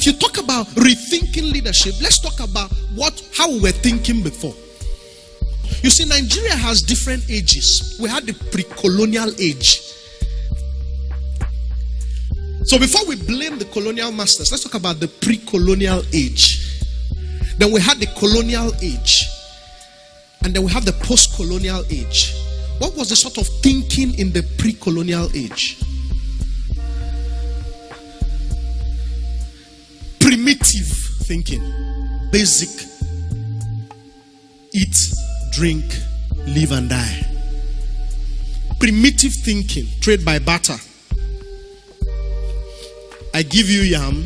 you talk about rethinking leadership, let's talk about how we were thinking before. You see, Nigeria has different ages. We had the pre-colonial age. So before we blame the colonial masters, let's talk about the pre-colonial age. Then we had the colonial age. And then we have the post-colonial age. What was the sort of thinking in the pre-colonial age? Primitive thinking. Basic. Eat, drink, live and die. Primitive thinking. Trade by barter. I give you yam,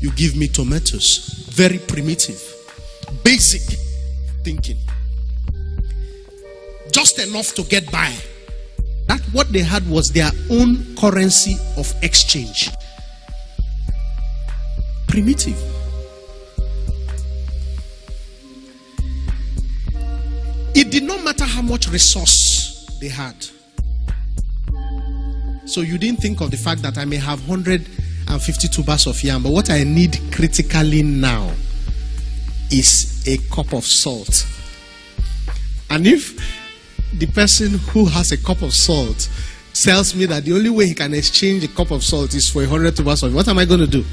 you give me tomatoes. Very primitive. Basic thinking. Just enough to get by. That what they had was their own currency of exchange. Primitive. It did not matter how much resource they had. So you didn't think of the fact that I may have 150 tubers of yam, but what I need critically now is a cup of salt. And if the person who has a cup of salt tells me that the only way he can exchange a cup of salt is for 100 tubers of yam, what am I going to do?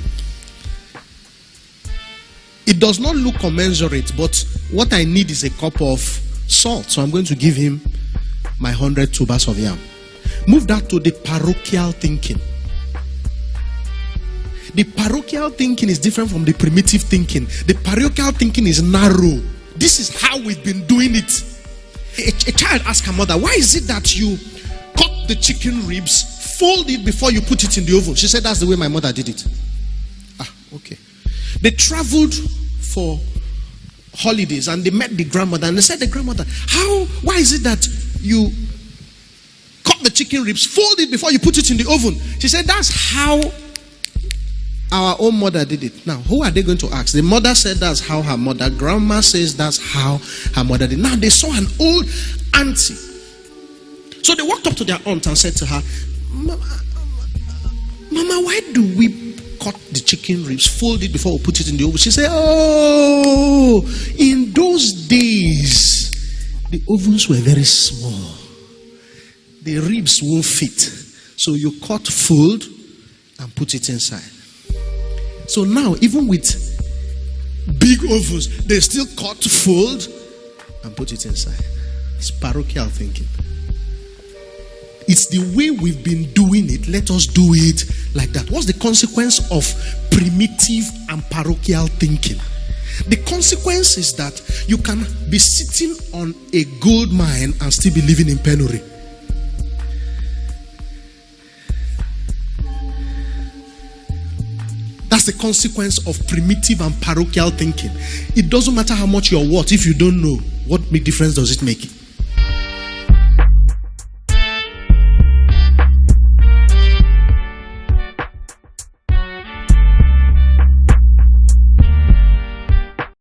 It does not look commensurate, but what I need is a cup of salt. So I'm going to give him my 100 tubers of yam. Move that to the parochial thinking. The parochial thinking is different from the primitive thinking. The parochial thinking is narrow. This is how we've been doing it. A child asked her mother, why is it that you cut the chicken ribs, fold it before you put it in the oven? She said, that's the way my mother did it. Okay. They traveled for holidays and they met the grandmother and they said, the grandmother, why is it that you cut the chicken ribs, fold it before you put it in the oven? She said, that's how our own mother did it. Now, who are they going to ask? The mother said that's how her mother. Grandma says that's how her mother did. Now, they saw an old auntie. So they walked up to their aunt and said to her, Mama, why do we cut the chicken ribs, fold it before we put it in the oven? She said, oh, in those days, the ovens were very small. The ribs won't fit. So you cut, fold, and put it inside. So now, even with big ovens, they still cut, fold, and put it inside. It's parochial thinking. It's the way we've been doing it. Let us do it like that. What's the consequence of primitive and parochial thinking? The consequence is that you can be sitting on a gold mine and still be living in penury. That's the consequence of primitive and parochial thinking. It doesn't matter how much you're worth if you don't know. What big difference does it make?